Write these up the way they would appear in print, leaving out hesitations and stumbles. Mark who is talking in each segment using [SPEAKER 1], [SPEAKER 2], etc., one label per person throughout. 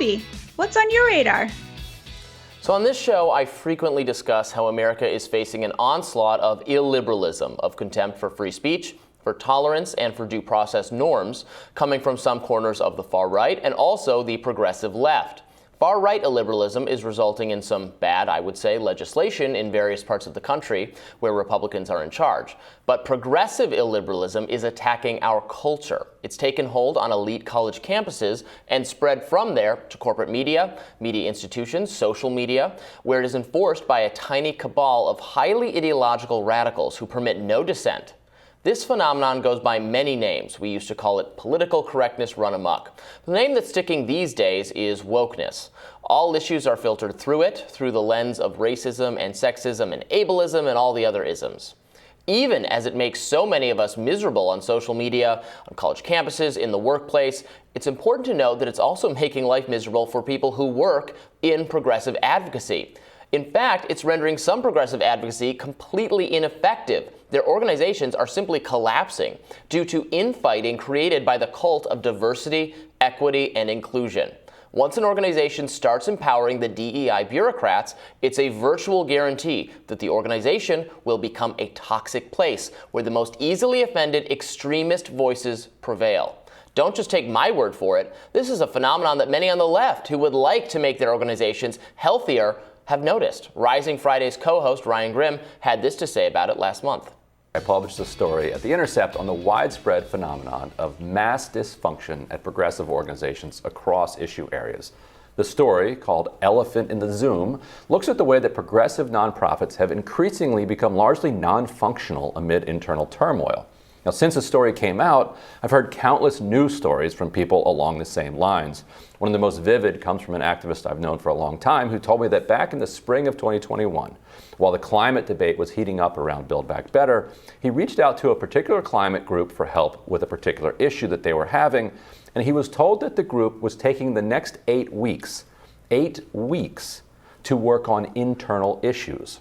[SPEAKER 1] Robby, what's on your radar?
[SPEAKER 2] So on this show, I frequently discuss how America is facing an onslaught of illiberalism, of contempt for free speech, for tolerance, and for due process norms coming from some corners of the far right and also the progressive left. Far-right illiberalism is resulting in some bad, I would say, legislation in various parts of the country where Republicans are in charge. But progressive illiberalism is attacking our culture. It's taken hold on elite college campuses and spread from there to corporate media, media institutions, social media, where it is enforced by a tiny cabal of highly ideological radicals who permit no dissent. This phenomenon goes by many names. We used to call it political correctness run amok. The name that's sticking these days is wokeness. All issues are filtered through it, through the lens of racism and sexism and ableism and all the other isms. Even as it makes so many of us miserable on social media, on college campuses, in the workplace, it's important to note that it's also making life miserable for people who work in progressive advocacy. In fact, it's rendering some progressive advocacy completely ineffective. Their organizations are simply collapsing due to infighting created by the cult of diversity, equity, and inclusion. Once an organization starts empowering the DEI bureaucrats, it's a virtual guarantee that the organization will become a toxic place where the most easily offended extremist voices prevail. Don't just take my word for it. This is a phenomenon that many on the left who would like to make their organizations healthier have noticed. Rising Friday's co-host Ryan Grimm had this to say about it last month.
[SPEAKER 3] I published a story at The Intercept on the widespread phenomenon of mass dysfunction at progressive organizations across issue areas. The story, called Elephant in the Zoom, looks at the way that progressive nonprofits have increasingly become largely non-functional amid internal turmoil. Now, since the story came out, I've heard countless news stories from people along the same lines. One of the most vivid comes from an activist I've known for a long time who told me that back in the spring of 2021, while the climate debate was heating up around Build Back Better, he reached out to a particular climate group for help with a particular issue that they were having, and he was told that the group was taking the next 8 weeks to work on internal issues.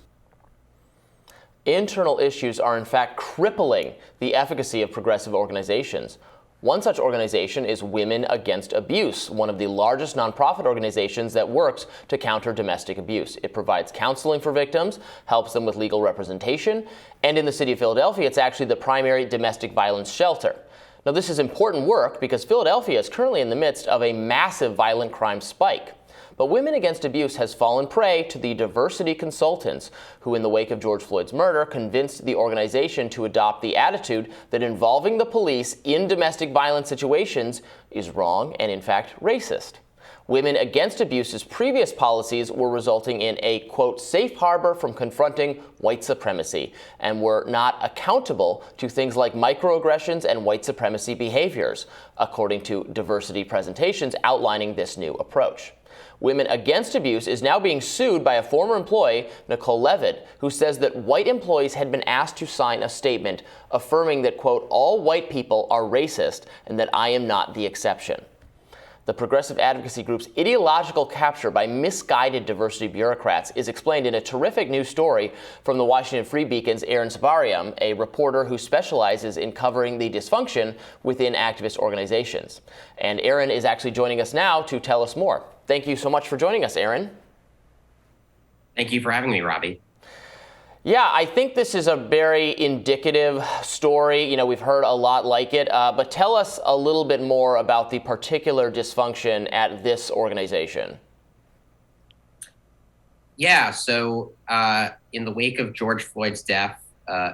[SPEAKER 2] Internal issues are in fact crippling the efficacy of progressive organizations. One such organization is Women Against Abuse, one of the largest nonprofit organizations that works to counter domestic abuse. It provides counseling for victims, helps them with legal representation, and in the city of Philadelphia, it's actually the primary domestic violence shelter. Now, this is important work because Philadelphia is currently in the midst of a massive violent crime spike. But Women Against Abuse has fallen prey to the diversity consultants who, in the wake of George Floyd's murder, convinced the organization to adopt the attitude that involving the police in domestic violence situations is wrong and, in fact, racist. Women Against Abuse's previous policies were resulting in a, quote, safe harbor from confronting white supremacy and were not accountable to things like microaggressions and white supremacy behaviors, according to diversity presentations outlining this new approach. Women Against Abuse is now being sued by a former employee, Nicole Levitt, who says that white employees had been asked to sign a statement affirming that, quote, all white people are racist and that I am not the exception. The progressive advocacy group's ideological capture by misguided diversity bureaucrats is explained in a terrific new story from the Washington Free Beacon's Aaron Sabarium, a reporter who specializes in covering the dysfunction within activist organizations. And Aaron is actually joining us now to tell us more. Thank you so much for joining us, Aaron.
[SPEAKER 4] Thank you for having me, Robby.
[SPEAKER 2] Yeah, I think this is a very indicative story. You know, we've heard a lot like it, but tell us a little bit more about the particular dysfunction at this organization.
[SPEAKER 4] Yeah, so in the wake of George Floyd's death,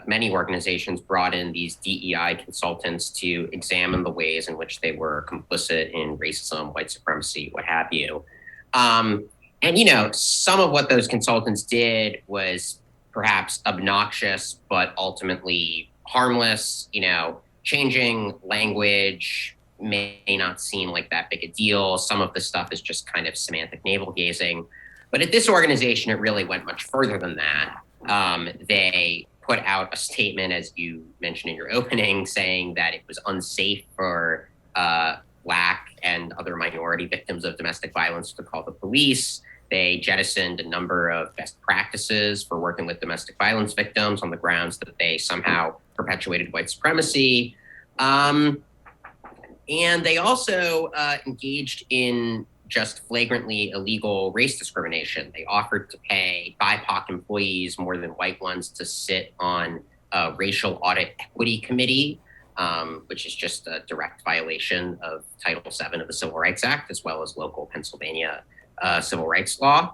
[SPEAKER 4] many organizations brought in these DEI consultants to examine the ways in which they were complicit in racism, white supremacy, what have you. And, you know, some of what those consultants did was perhaps obnoxious, but ultimately harmless. You know, changing language may not seem like that big a deal. Some of the stuff is just kind of semantic navel gazing. But at this organization, it really went much further than that. They put out a statement, as you mentioned in your opening, saying that it was unsafe for Black and other minority victims of domestic violence to call the police. They jettisoned a number of best practices for working with domestic violence victims on the grounds that they somehow perpetuated white supremacy. And they also engaged in just flagrantly illegal race discrimination. They offered to pay BIPOC employees more than white ones to sit on a racial audit equity committee, which is just a direct violation of Title VII of the Civil Rights Act, as well as local Pennsylvania civil rights law.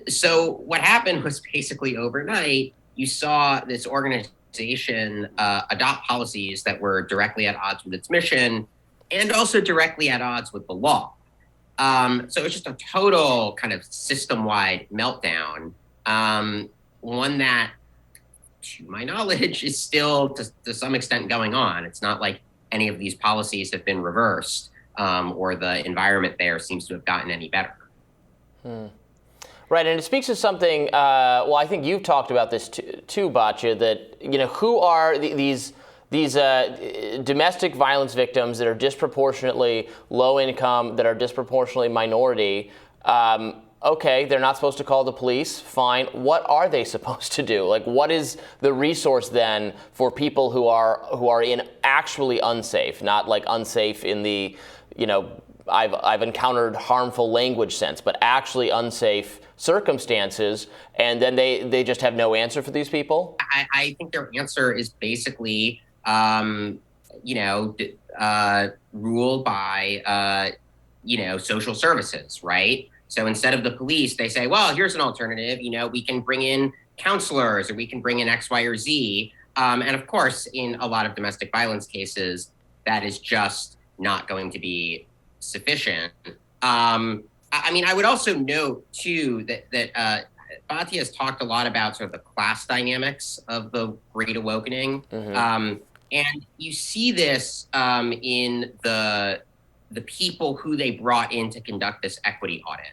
[SPEAKER 4] So what happened was basically overnight, you saw this organization adopt policies that were directly at odds with its mission and also directly at odds with the law. So it's just a total kind of system-wide meltdown, one that, to my knowledge, is still to some extent going on. It's not like any of these policies have been reversed or the environment there seems to have gotten any better.
[SPEAKER 2] Right, and it speaks to something, well, I think you've talked about this too, Batya, that, who are these domestic violence victims that are disproportionately low income, that are disproportionately minority. Okay, they're not supposed to call the police. Fine. What are they supposed to do? Like, what is the resource then for people who are in actually unsafe, not like unsafe in the, I've encountered harmful language sense, but actually unsafe circumstances, and then they just have no answer for these people?
[SPEAKER 4] I think their answer is basically ruled by, social services, right? So instead of the police, they say, well, here's an alternative. We can bring in counselors or we can bring in X, Y, or Z. And of course, in a lot of domestic violence cases, that is just not going to be sufficient. I would also note, too, that Batya has talked a lot about sort of the class dynamics of the Great Awakening. Mm-hmm. And you see this in the people who they brought in to conduct this equity audit.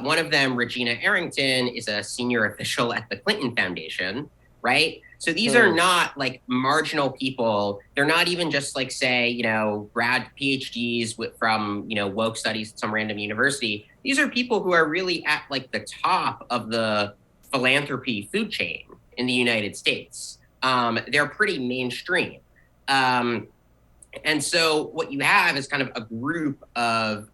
[SPEAKER 4] One of them, Regina Arrington, is a senior official at the Clinton Foundation, right? So these are not like marginal people. They're not even just like, say, grad PhDs from, woke studies at some random university. These are people who are really at like the top of the philanthropy food chain in the United States. They're pretty mainstream. And so what you have is kind of a group of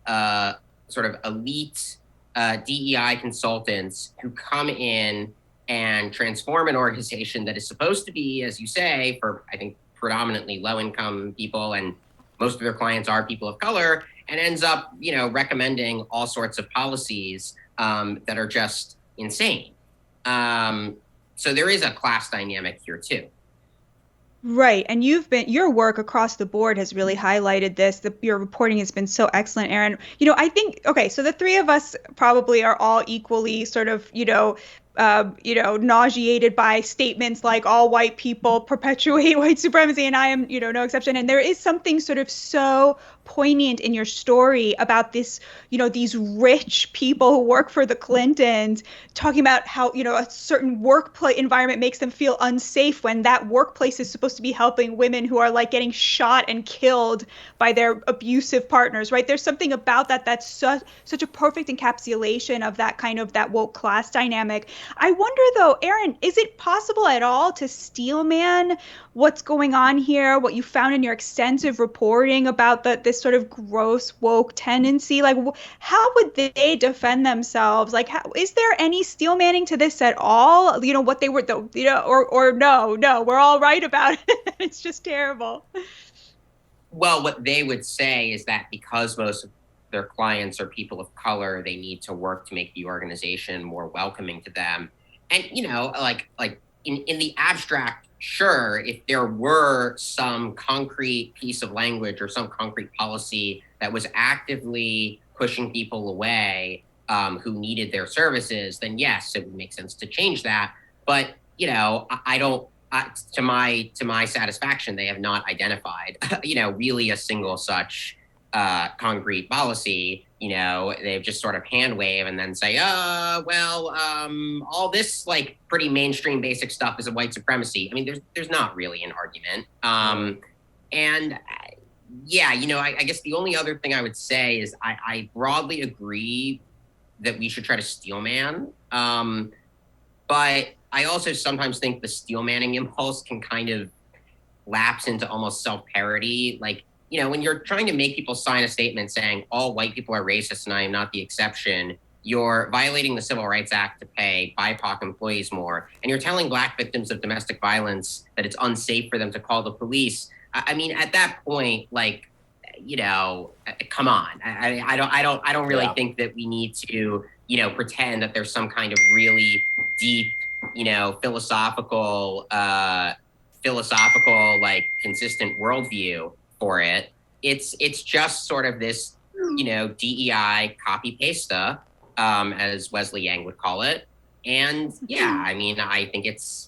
[SPEAKER 4] sort of elite DEI consultants who come in and transform an organization that is supposed to be, as you say, for, I think, predominantly low-income people, and most of their clients are people of color, and ends up, recommending all sorts of policies that are just insane. So there is a class dynamic here, too.
[SPEAKER 1] Right. And your work across the board has really highlighted this. Your reporting has been so excellent, Aaron. I think, okay, so the three of us probably are all equally sort of, nauseated by statements like all white people perpetuate white supremacy, and I am, no exception. And there is something sort of so poignant in your story about this, these rich people who work for the Clintons talking about how, a certain workplace environment makes them feel unsafe when that workplace is supposed to be helping women who are like getting shot and killed by their abusive partners, right? There's something about that that's such a perfect encapsulation of that kind of that woke class dynamic. I wonder though, Aaron, is it possible at all to steelman what's going on here, what you found in your extensive reporting about this sort of gross woke tendency? Like, how would they defend themselves? Like, is there any steelmanning to this at all? What they were, or no, we're all right about it. It's just terrible.
[SPEAKER 4] Well, what they would say is that because most of their clients are people of color, they need to work to make the organization more welcoming to them. And, like in the abstract, sure, if there were some concrete piece of language or some concrete policy that was actively pushing people away who needed their services, then yes, it would make sense to change that. But, I don't, to my satisfaction, they have not identified, really a single such concrete policy. They've just sort of hand wave and then say, all this like pretty mainstream basic stuff is a white supremacy. I mean, there's not really an argument. And I guess the only other thing I would say is I broadly agree that we should try to steelman. But I also sometimes think the steelmanning impulse can kind of lapse into almost self-parody. Like, when you're trying to make people sign a statement saying all white people are racist and I am not the exception, you're violating the Civil Rights Act to pay BIPOC employees more, and you're telling Black victims of domestic violence that it's unsafe for them to call the police. I mean, at that point, like, come on. I don't really think that we need to, pretend that there's some kind of really deep, philosophical, like consistent worldview for it. It's just sort of this, DEI copy paste, as Wesley Yang would call it. And yeah, I mean, I think if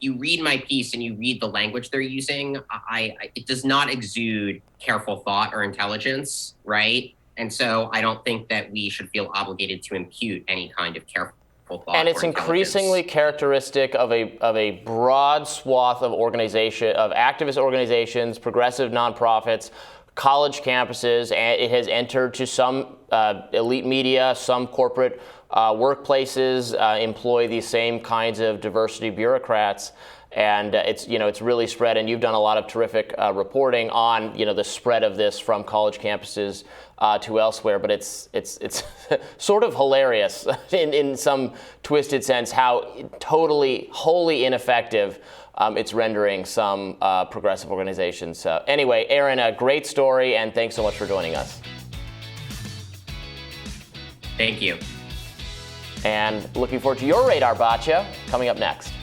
[SPEAKER 4] you read my piece and you read the language they're using, it does not exude careful thought or intelligence, right? And so I don't think that we should feel obligated to impute any kind of careful thought.
[SPEAKER 2] And it's increasingly characteristic of a broad swath of activist organizations, progressive nonprofits, college campuses, and it has entered to some elite media, some corporate workplaces employ these same kinds of diversity bureaucrats, and it's really spread. And you've done a lot of terrific reporting on the spread of this from college campuses to elsewhere. But it's sort of hilarious in some twisted sense how wholly ineffective it's rendering some progressive organizations. Anyway, Aaron, a great story, and thanks so much for joining us.
[SPEAKER 4] Thank you.
[SPEAKER 2] And looking forward to your Radar Botcha coming up next.